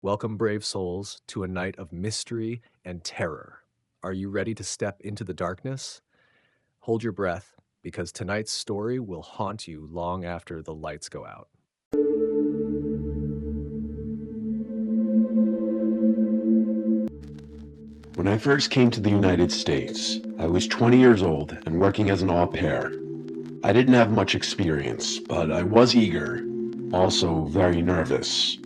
Welcome, brave souls, to a night of mystery and terror. Are you ready to step into the darkness? Hold your breath, because tonight's story will haunt you long after the lights go out. When I first came to the United States, I was 20 years old and working as an au pair. I didn't have much experience, but I was eager, also very nervous.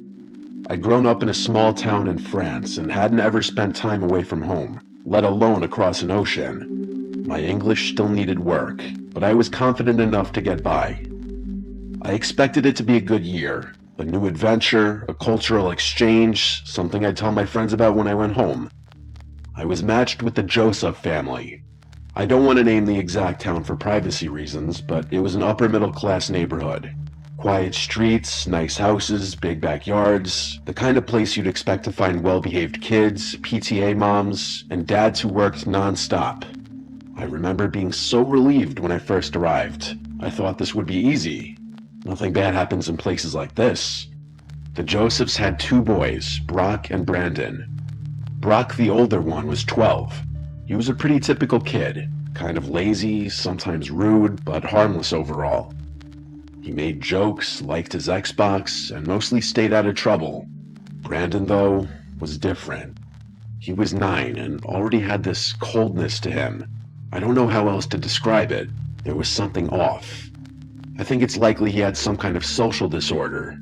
I'd grown up in a small town in France and hadn't ever spent time away from home, let alone across an ocean. My English still needed work, but I was confident enough to get by. I expected it to be a good year, a new adventure, a cultural exchange, something I'd tell my friends about when I went home. I was matched with the Joseph family. I don't want to name the exact town for privacy reasons, but it was an upper middle class neighborhood. Quiet streets, nice houses, big backyards, the kind of place you'd expect to find well-behaved kids, PTA moms, and dads who worked non-stop. I remember being so relieved when I first arrived. I thought this would be easy. Nothing bad happens in places like this. The Josephs had two boys, Brock and Brandon. Brock, the older one, was 12. He was a pretty typical kid, kind of lazy, sometimes rude, but harmless overall. He made jokes, liked his Xbox, and mostly stayed out of trouble. Brandon, though, was different. He was 9 and already had this coldness to him. I don't know how else to describe it. There was something off. I think it's likely he had some kind of social disorder.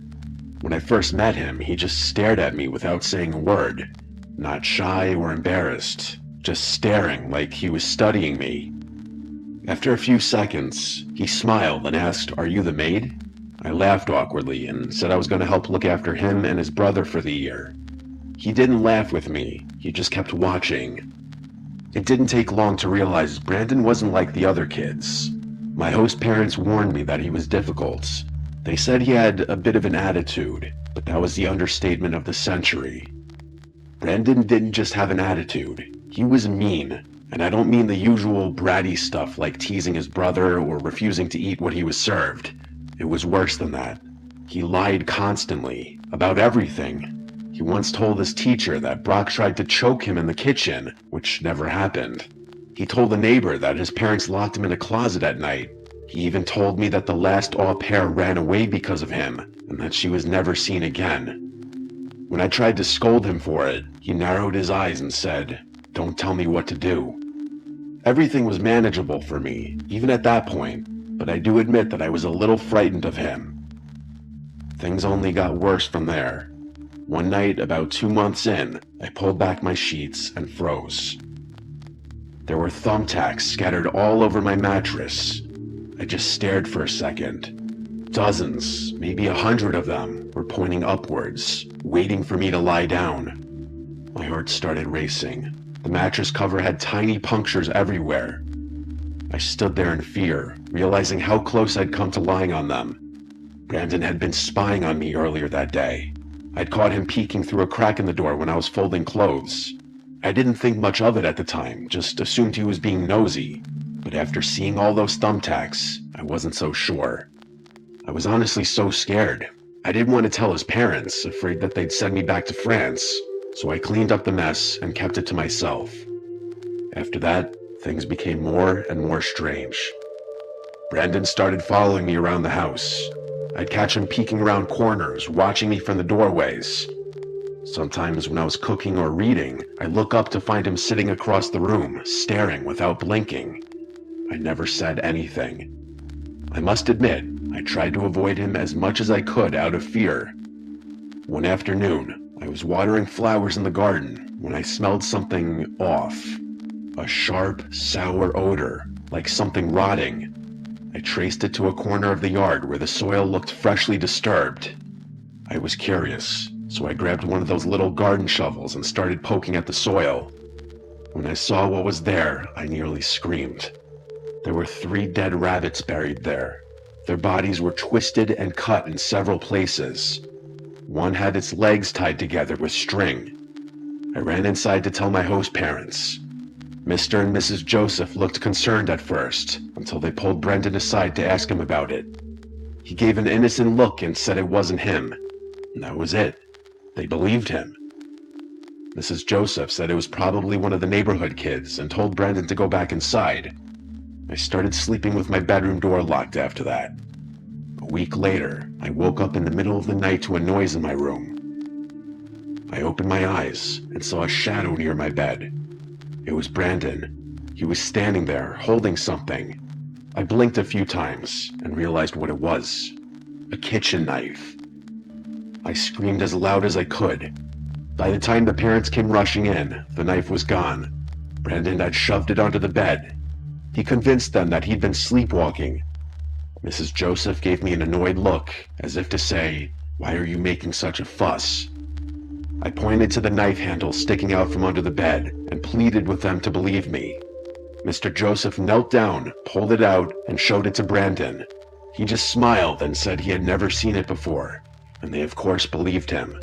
When I first met him, he just stared at me without saying a word. Not shy or embarrassed, just staring like he was studying me. After a few seconds, he smiled and asked, "Are you the maid?" I laughed awkwardly and said I was going to help look after him and his brother for the year. He didn't laugh with me, he just kept watching. It didn't take long to realize Brandon wasn't like the other kids. My host parents warned me that he was difficult. They said he had a bit of an attitude, but that was the understatement of the century. Brandon didn't just have an attitude, he was mean, and I don't mean the usual bratty stuff like teasing his brother or refusing to eat what he was served. It was worse than that. He lied constantly, about everything. He once told his teacher that Brock tried to choke him in the kitchen, which never happened. He told a neighbor that his parents locked him in a closet at night. He even told me that the last au pair ran away because of him, and that she was never seen again. When I tried to scold him for it, he narrowed his eyes and said, "Don't tell me what to do." Everything was manageable for me, even at that point, but I do admit that I was a little frightened of him. Things only got worse from there. One night, about 2 months in, I pulled back my sheets and froze. There were thumbtacks scattered all over my mattress. I just stared for a second. Dozens, maybe 100 of them, were pointing upwards, waiting for me to lie down. My heart started racing. The mattress cover had tiny punctures everywhere. I stood there in fear, realizing how close I'd come to lying on them. Brandon had been spying on me earlier that day. I'd caught him peeking through a crack in the door when I was folding clothes. I didn't think much of it at the time, just assumed he was being nosy. But after seeing all those thumbtacks, I wasn't so sure. I was honestly so scared. I didn't want to tell his parents, afraid that they'd send me back to France, so I cleaned up the mess and kept it to myself. After that, things became more and more strange. Brandon started following me around the house. I'd catch him peeking around corners, watching me from the doorways. Sometimes when I was cooking or reading, I'd look up to find him sitting across the room, staring without blinking. I never said anything. I must admit, I tried to avoid him as much as I could out of fear. One afternoon, I was watering flowers in the garden when I smelled something off. A sharp, sour odor, like something rotting. I traced it to a corner of the yard where the soil looked freshly disturbed. I was curious, so I grabbed one of those little garden shovels and started poking at the soil. When I saw what was there, I nearly screamed. There were 3 dead rabbits buried there. Their bodies were twisted and cut in several places. One had its legs tied together with string. I ran inside to tell my host parents. Mr. and Mrs. Joseph looked concerned at first, until they pulled Brendan aside to ask him about it. He gave an innocent look and said it wasn't him. And that was it. They believed him. Mrs. Joseph said it was probably one of the neighborhood kids and told Brandon to go back inside. I started sleeping with my bedroom door locked after that. A week later, I woke up in the middle of the night to a noise in my room. I opened my eyes and saw a shadow near my bed. It was Brandon. He was standing there, holding something. I blinked a few times and realized what it was. A kitchen knife. I screamed as loud as I could. By the time the parents came rushing in, the knife was gone. Brandon had shoved it onto the bed. He convinced them that he'd been sleepwalking. Mrs. Joseph gave me an annoyed look, as if to say, "Why are you making such a fuss?" I pointed to the knife handle sticking out from under the bed and pleaded with them to believe me. Mr. Joseph knelt down, pulled it out, and showed it to Brandon. He just smiled and said he had never seen it before, and they of course believed him.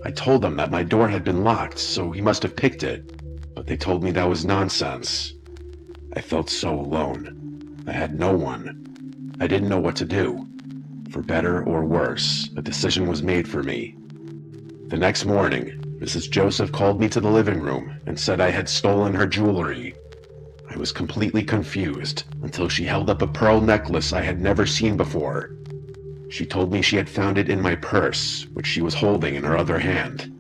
I told them that my door had been locked, so he must have picked it, but they told me that was nonsense. I felt so alone. I had no one. I didn't know what to do. For better or worse, a decision was made for me. The next morning, Mrs. Joseph called me to the living room and said I had stolen her jewelry. I was completely confused until she held up a pearl necklace I had never seen before. She told me she had found it in my purse, which she was holding in her other hand.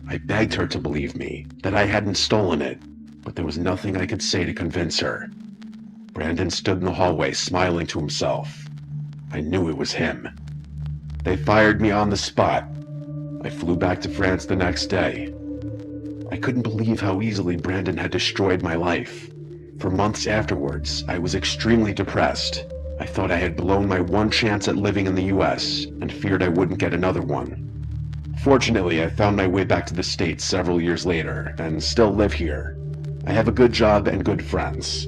I begged her to believe me, that I hadn't stolen it, but there was nothing I could say to convince her. Brandon stood in the hallway smiling to himself. I knew it was him. They fired me on the spot. I flew back to France the next day. I couldn't believe how easily Brandon had destroyed my life. For months afterwards, I was extremely depressed. I thought I had blown my one chance at living in the US and feared I wouldn't get another one. Fortunately, I found my way back to the States several years later and still live here. I have a good job and good friends.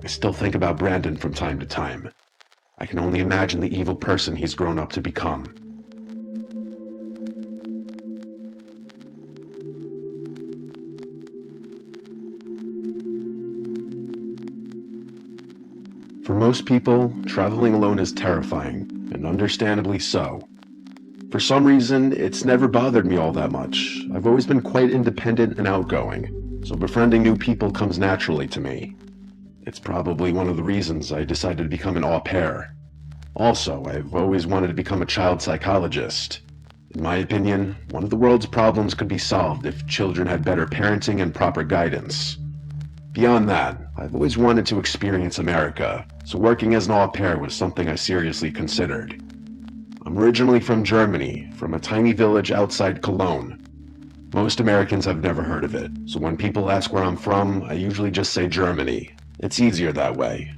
I still think about Brandon from time to time. I can only imagine the evil person he's grown up to become. For most people, traveling alone is terrifying, and understandably so. For some reason, it's never bothered me all that much. I've always been quite independent and outgoing, so befriending new people comes naturally to me. It's probably one of the reasons I decided to become an au pair. Also, I've always wanted to become a child psychologist. In my opinion, one of the world's problems could be solved if children had better parenting and proper guidance. Beyond that, I've always wanted to experience America, so working as an au pair was something I seriously considered. I'm originally from Germany, from a tiny village outside Cologne. Most Americans have never heard of it, so when people ask where I'm from, I usually just say Germany. It's easier that way.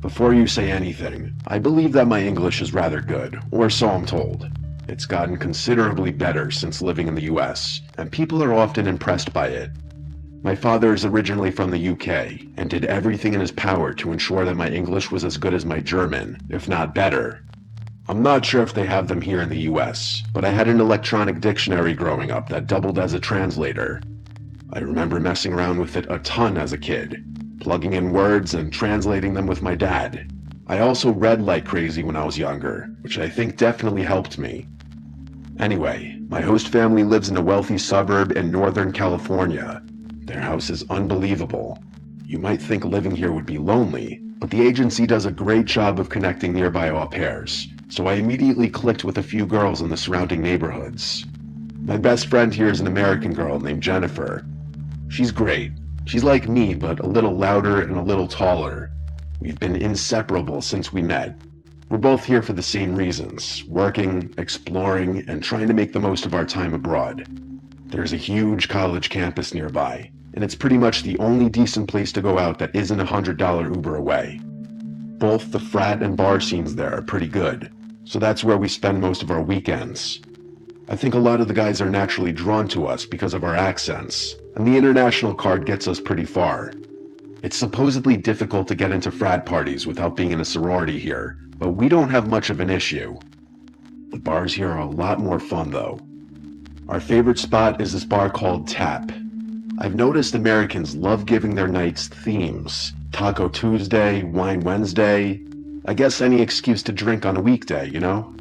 Before you say anything, I believe that my English is rather good, or so I'm told. It's gotten considerably better since living in the US, and people are often impressed by it. My father is originally from the UK, and did everything in his power to ensure that my English was as good as my German, if not better. I'm not sure if they have them here in the US, but I had an electronic dictionary growing up that doubled as a translator. I remember messing around with it a ton as a kid, plugging in words and translating them with my dad. I also read like crazy when I was younger, which I think definitely helped me. Anyway, my host family lives in a wealthy suburb in Northern California. Their house is unbelievable. You might think living here would be lonely, but the agency does a great job of connecting nearby au pairs, so I immediately clicked with a few girls in the surrounding neighborhoods. My best friend here is an American girl named Jennifer. She's great. She's like me, but a little louder and a little taller. We've been inseparable since we met. We're both here for the same reasons, working, exploring, and trying to make the most of our time abroad. There's a huge college campus nearby, and it's pretty much the only decent place to go out that isn't $100 Uber away. Both the frat and bar scenes there are pretty good, so that's where we spend most of our weekends. I think a lot of the guys are naturally drawn to us because of our accents, and the international card gets us pretty far. It's supposedly difficult to get into frat parties without being in a sorority here, but we don't have much of an issue. The bars here are a lot more fun though. Our favorite spot is this bar called Tap. I've noticed Americans love giving their nights themes. Taco Tuesday, Wine Wednesday. I guess any excuse to drink on a weekday, you know?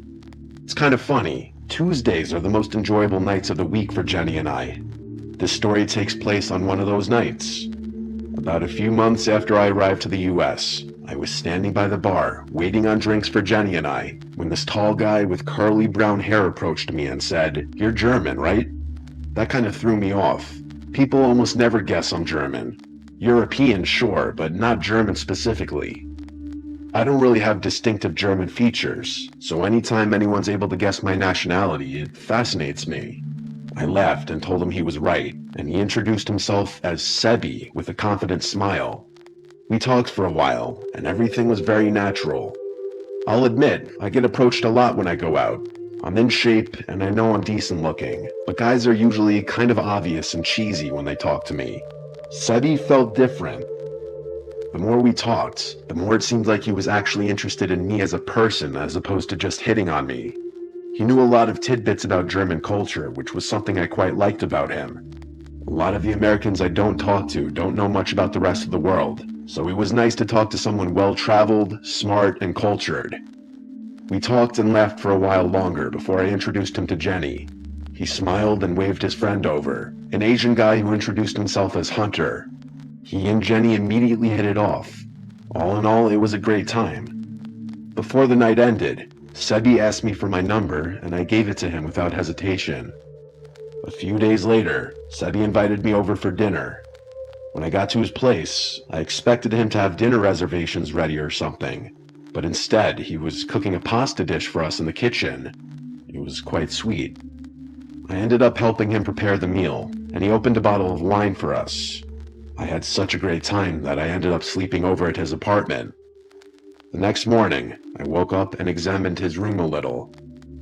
It's kind of funny. Tuesdays are the most enjoyable nights of the week for Jenny and I. This story takes place on one of those nights. About a few months after I arrived to the US, I was standing by the bar, waiting on drinks for Jenny and I, when this tall guy with curly brown hair approached me and said, "You're German, right?" That kind of threw me off. People almost never guess I'm German. European, sure, but not German specifically. I don't really have distinctive German features, so anytime anyone's able to guess my nationality, it fascinates me. I laughed and told him he was right, and he introduced himself as Sebi with a confident smile. We talked for a while, and everything was very natural. I'll admit, I get approached a lot when I go out. I'm in shape, and I know I'm decent looking, but guys are usually kind of obvious and cheesy when they talk to me. Sebi felt different. The more we talked, the more it seemed like he was actually interested in me as a person as opposed to just hitting on me. He knew a lot of tidbits about German culture, which was something I quite liked about him. A lot of the Americans I don't talk to don't know much about the rest of the world, so it was nice to talk to someone well-traveled, smart, and cultured. We talked and laughed for a while longer before I introduced him to Jenny. He smiled and waved his friend over, an Asian guy who introduced himself as Hunter. He and Jenny immediately hit it off. All in all, it was a great time. Before the night ended, Sebi asked me for my number, and I gave it to him without hesitation. A few days later, Sebi invited me over for dinner. When I got to his place, I expected him to have dinner reservations ready or something, but instead he was cooking a pasta dish for us in the kitchen. It was quite sweet. I ended up helping him prepare the meal, and he opened a bottle of wine for us. I had such a great time that I ended up sleeping over at his apartment. The next morning, I woke up and examined his room a little.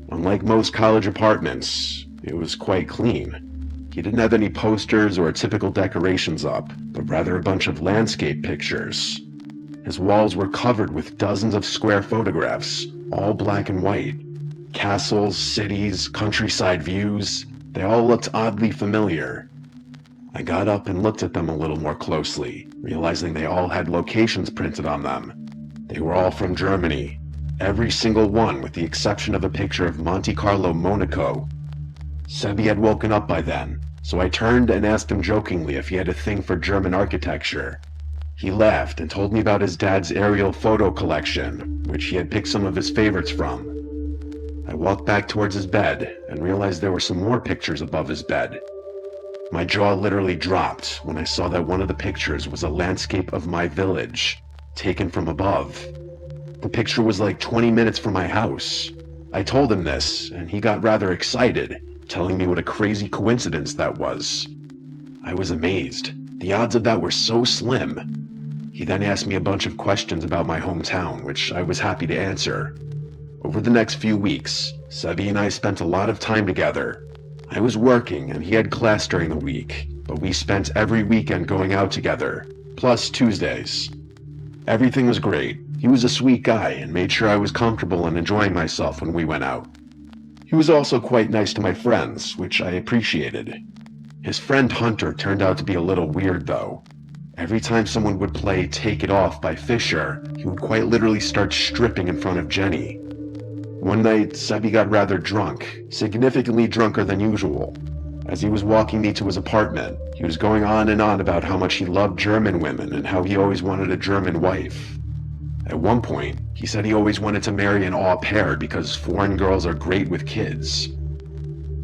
Unlike most college apartments, it was quite clean. He didn't have any posters or typical decorations up, but rather a bunch of landscape pictures. His walls were covered with dozens of square photographs, all black and white. Castles, cities, countryside views, they all looked oddly familiar. I got up and looked at them a little more closely, realizing they all had locations printed on them. They were all from Germany, every single one with the exception of a picture of Monte Carlo, Monaco. Sebi had woken up by then, so I turned and asked him jokingly if he had a thing for German architecture. He laughed and told me about his dad's aerial photo collection, which he had picked some of his favorites from. I walked back towards his bed and realized there were some more pictures above his bed. My jaw literally dropped when I saw that one of the pictures was a landscape of my village, taken from above. The picture was like 20 minutes from my house. I told him this, and he got rather excited, telling me what a crazy coincidence that was. I was amazed. The odds of that were so slim. He then asked me a bunch of questions about my hometown, which I was happy to answer. Over the next few weeks, Sebi and I spent a lot of time together. I was working and he had class during the week, but we spent every weekend going out together, plus Tuesdays. Everything was great. He was a sweet guy and made sure I was comfortable and enjoying myself when we went out. He was also quite nice to my friends, which I appreciated. His friend Hunter turned out to be a little weird though. Every time someone would play Take It Off by Fisher, he would quite literally start stripping in front of Jenny. One night, Sebi got rather drunk, significantly drunker than usual. As he was walking me to his apartment, he was going on and on about how much he loved German women and how he always wanted a German wife. At one point, he said he always wanted to marry an au pair because foreign girls are great with kids.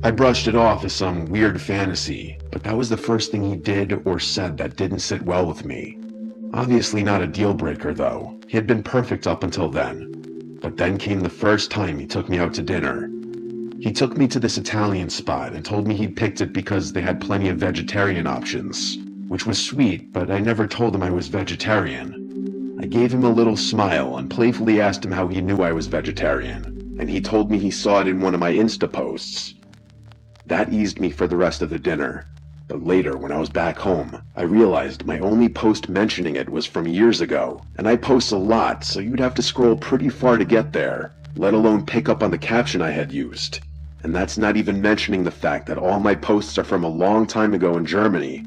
I brushed it off as some weird fantasy, but that was the first thing he did or said that didn't sit well with me. Obviously not a deal breaker though. He had been perfect up until then. But then came the first time he took me out to dinner. He took me to this Italian spot and told me he'd picked it because they had plenty of vegetarian options, which was sweet, but I never told him I was vegetarian. I gave him a little smile and playfully asked him how he knew I was vegetarian, and he told me he saw it in one of my Insta posts. That eased me for the rest of the dinner. But later, when I was back home, I realized my only post mentioning it was from years ago, and I post a lot, so you'd have to scroll pretty far to get there, let alone pick up on the caption I had used. And that's not even mentioning the fact that all my posts are from a long time ago in Germany.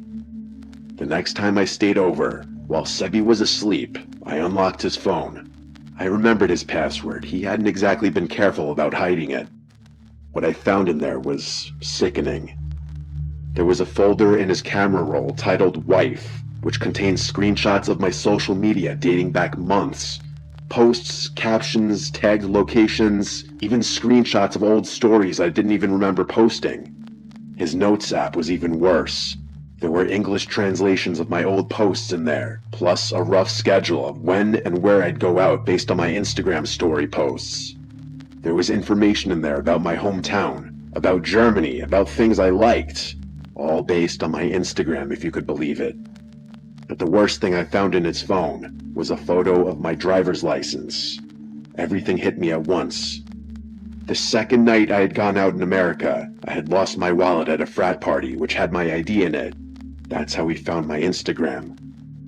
The next time I stayed over, while Sebi was asleep, I unlocked his phone. I remembered his password. He hadn't exactly been careful about hiding it. What I found in there was sickening. There was a folder in his camera roll titled Wife, which contained screenshots of my social media dating back months. Posts, captions, tagged locations, even screenshots of old stories I didn't even remember posting. His notes app was even worse. There were English translations of my old posts in there, plus a rough schedule of when and where I'd go out based on my Instagram story posts. There was information in there about my hometown, about Germany, about things I liked, all based on my Instagram, if you could believe it. But the worst thing I found in his phone was a photo of my driver's license. Everything hit me at once. The second night I had gone out in America, I had lost my wallet at a frat party which had my ID in it. That's how he found my Instagram.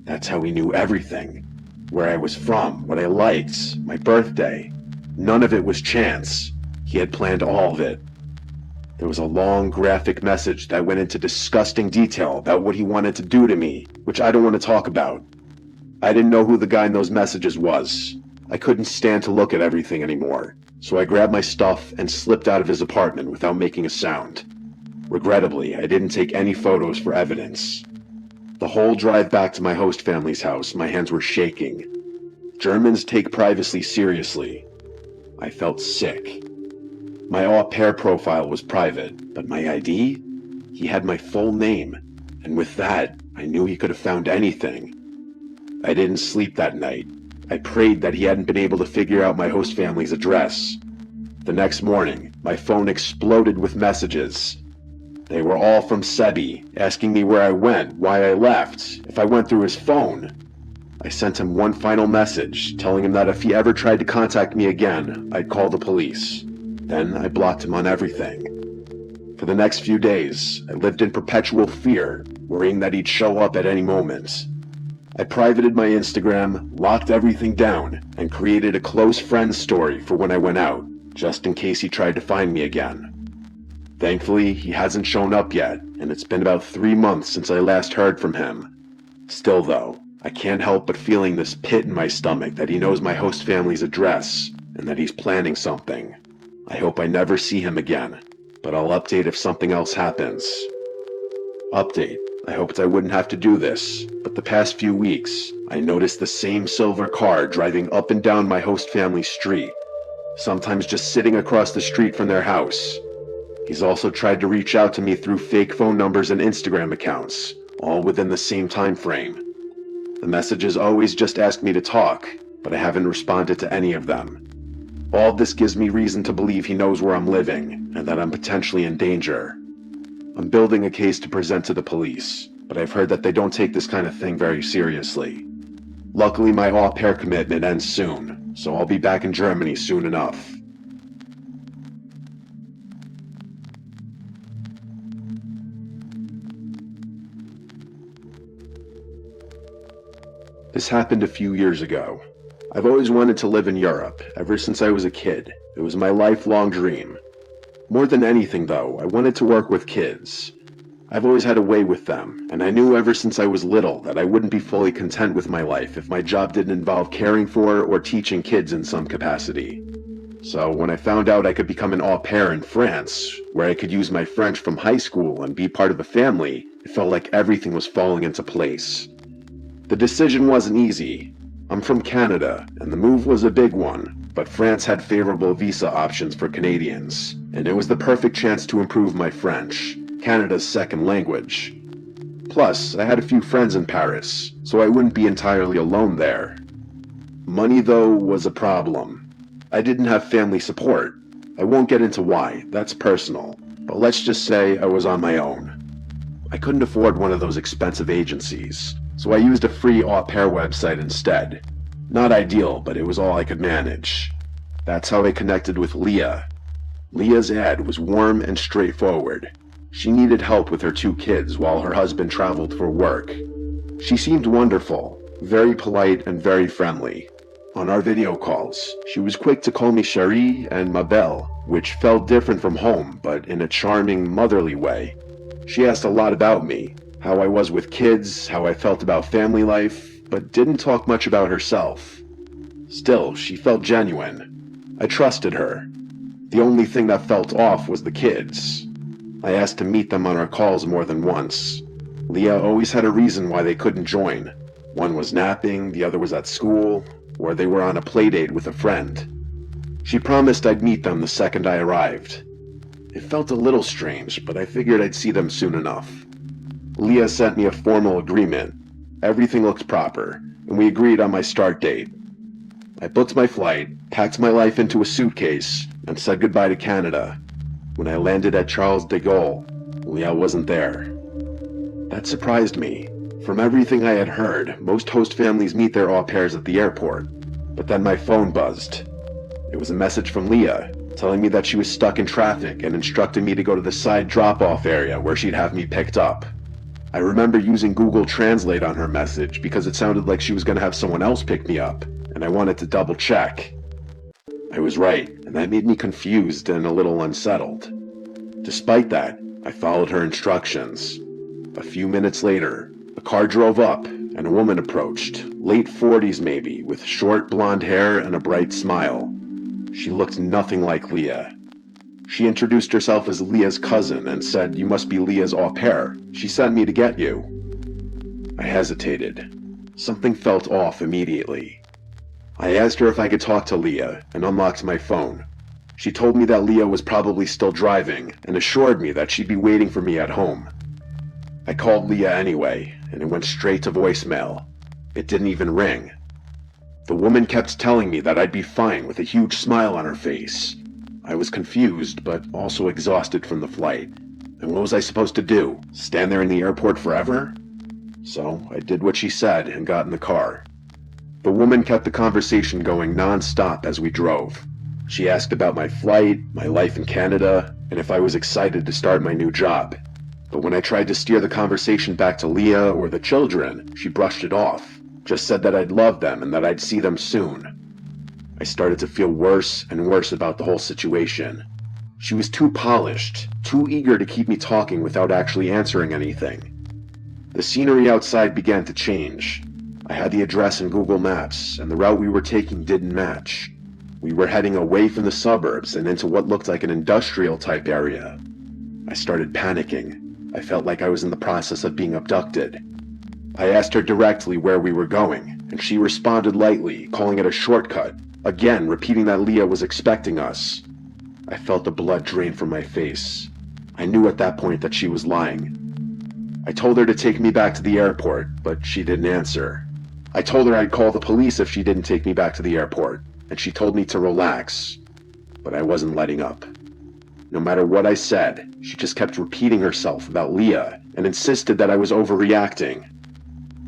That's how he knew everything. Where I was from, what I liked, my birthday. None of it was chance. He had planned all of it. There was a long, graphic message that went into disgusting detail about what he wanted to do to me, which I don't want to talk about. I didn't know who the guy in those messages was. I couldn't stand to look at everything anymore, so I grabbed my stuff and slipped out of his apartment without making a sound. Regrettably, I didn't take any photos for evidence. The whole drive back to my host family's house, my hands were shaking. Germans take privacy seriously. I felt sick. My au pair profile was private, but my ID? He had my full name, and with that, I knew he could have found anything. I didn't sleep that night. I prayed that he hadn't been able to figure out my host family's address. The next morning, my phone exploded with messages. They were all from Sebi, asking me where I went, why I left, if I went through his phone. I sent him one final message, telling him that if he ever tried to contact me again, I'd call the police. Then I blocked him on everything. For the next few days, I lived in perpetual fear, worrying that he'd show up at any moment. I privated my Instagram, locked everything down, and created a close friends story for when I went out, just in case he tried to find me again. Thankfully, he hasn't shown up yet, and it's been about 3 months since I last heard from him. Still though, I can't help but feeling this pit in my stomach that he knows my host family's address, and that he's planning something. I hope I never see him again, but I'll update if something else happens. Update. I hoped I wouldn't have to do this, but the past few weeks, I noticed the same silver car driving up and down my host family's street, sometimes just sitting across the street from their house. He's also tried to reach out to me through fake phone numbers and Instagram accounts, all within the same time frame. The messages always just ask me to talk, but I haven't responded to any of them. All of this gives me reason to believe he knows where I'm living, and that I'm potentially in danger. I'm building a case to present to the police, but I've heard that they don't take this kind of thing very seriously. Luckily, my au pair commitment ends soon, so I'll be back in Germany soon enough. This happened a few years ago. I've always wanted to live in Europe, ever since I was a kid. It was my lifelong dream. More than anything though, I wanted to work with kids. I've always had a way with them, and I knew ever since I was little that I wouldn't be fully content with my life if my job didn't involve caring for or teaching kids in some capacity. So when I found out I could become an au pair in France, where I could use my French from high school and be part of a family, it felt like everything was falling into place. The decision wasn't easy. I'm from Canada, and the move was a big one, but France had favorable visa options for Canadians, and it was the perfect chance to improve my French, Canada's second language. Plus, I had a few friends in Paris, so I wouldn't be entirely alone there. Money, though, was a problem. I didn't have family support. I won't get into why, that's personal, but let's just say I was on my own. I couldn't afford one of those expensive agencies, so I used a free au pair website instead. Not ideal, but it was all I could manage. That's how I connected with Leah. Leah's ad was warm and straightforward. She needed help with her 2 kids while her husband traveled for work. She seemed wonderful, very polite and very friendly. On our video calls, she was quick to call me Cherie and ma belle, which felt different from home, but in a charming, motherly way. She asked a lot about me, how I was with kids, how I felt about family life, but didn't talk much about herself. Still, she felt genuine. I trusted her. The only thing that felt off was the kids. I asked to meet them on our calls more than once. Leah always had a reason why they couldn't join. One was napping, the other was at school, or they were on a playdate with a friend. She promised I'd meet them the second I arrived. It felt a little strange, but I figured I'd see them soon enough. Leah sent me a formal agreement. Everything looked proper, and we agreed on my start date. I booked my flight, packed my life into a suitcase, and said goodbye to Canada. When I landed at Charles de Gaulle, Leah wasn't there. That surprised me. From everything I had heard, most host families meet their au pairs at the airport. But then my phone buzzed. It was a message from Leah, telling me that she was stuck in traffic and instructing me to go to the side drop-off area where she'd have me picked up. I remember using Google Translate on her message because it sounded like she was going to have someone else pick me up, and I wanted to double check. I was right, and that made me confused and a little unsettled. Despite that, I followed her instructions. A few minutes later, a car drove up, and a woman approached, late 40s maybe, with short blonde hair and a bright smile. She looked nothing like Leah. She introduced herself as Leah's cousin and said, "You must be Leah's au pair. She sent me to get you." I hesitated. Something felt off immediately. I asked her if I could talk to Leah and unlocked my phone. She told me that Leah was probably still driving and assured me that she'd be waiting for me at home. I called Leah anyway, and it went straight to voicemail. It didn't even ring. The woman kept telling me that I'd be fine with a huge smile on her face. I was confused, but also exhausted from the flight. And what was I supposed to do? Stand there in the airport forever? So I did what she said and got in the car. The woman kept the conversation going non-stop as we drove. She asked about my flight, my life in Canada, and if I was excited to start my new job. But when I tried to steer the conversation back to Leah or the children, she brushed it off. Just said that I'd love them and that I'd see them soon. I started to feel worse and worse about the whole situation. She was too polished, too eager to keep me talking without actually answering anything. The scenery outside began to change. I had the address in Google Maps, and the route we were taking didn't match. We were heading away from the suburbs and into what looked like an industrial-type area. I started panicking. I felt like I was in the process of being abducted. I asked her directly where we were going, and she responded lightly, calling it a shortcut, again repeating that Leah was expecting us. I felt the blood drain from my face. I knew at that point that she was lying. I told her to take me back to the airport, but she didn't answer. I told her I'd call the police if she didn't take me back to the airport, and she told me to relax. But I wasn't letting up. No matter what I said, she just kept repeating herself about Leah and insisted that I was overreacting.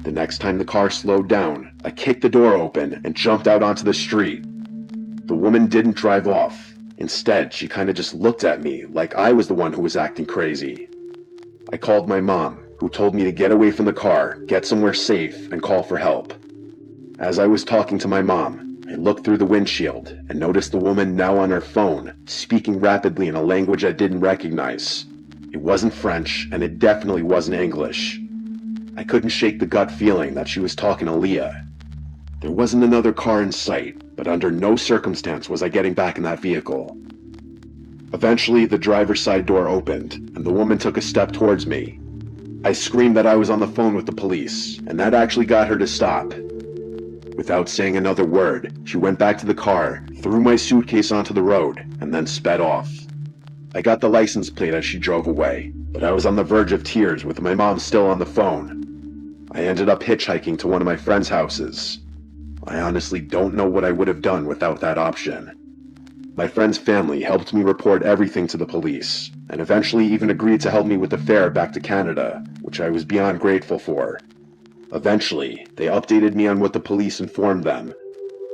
The next time the car slowed down, I kicked the door open and jumped out onto the street. The woman didn't drive off. Instead, she kind of just looked at me like I was the one who was acting crazy. I called my mom, who told me to get away from the car, get somewhere safe, and call for help. As I was talking to my mom, I looked through the windshield and noticed the woman now on her phone, speaking rapidly in a language I didn't recognize. It wasn't French, and it definitely wasn't English. I couldn't shake the gut feeling that she was talking to Leah. There wasn't another car in sight, but under no circumstance was I getting back in that vehicle. Eventually, the driver's side door opened, and the woman took a step towards me. I screamed that I was on the phone with the police, and that actually got her to stop. Without saying another word, she went back to the car, threw my suitcase onto the road, and then sped off. I got the license plate as she drove away, but I was on the verge of tears with my mom still on the phone. I ended up hitchhiking to one of my friends' houses. I honestly don't know what I would have done without that option. My friend's family helped me report everything to the police, and eventually even agreed to help me with the fare back to Canada, which I was beyond grateful for. Eventually, they updated me on what the police informed them.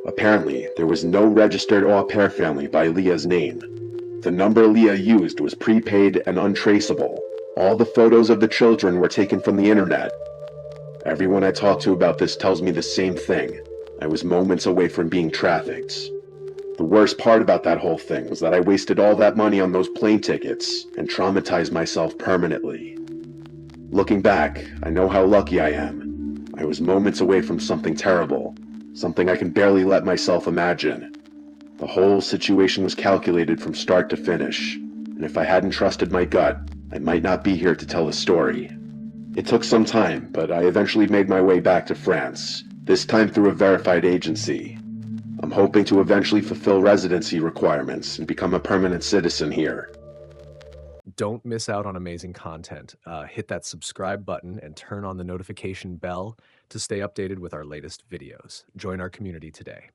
Apparently, there was no registered au pair family by Leah's name. The number Leah used was prepaid and untraceable. All the photos of the children were taken from the internet. Everyone I talked to about this tells me the same thing. I was moments away from being trafficked. The worst part about that whole thing was that I wasted all that money on those plane tickets and traumatized myself permanently. Looking back, I know how lucky I am. I was moments away from something terrible, something I can barely let myself imagine. The whole situation was calculated from start to finish, and if I hadn't trusted my gut, I might not be here to tell the story. It took some time, but I eventually made my way back to France, this time through a verified agency. I'm hoping to eventually fulfill residency requirements and become a permanent citizen here. Don't miss out on amazing content. Hit that subscribe button and turn on the notification bell to stay updated with our latest videos. Join our community today.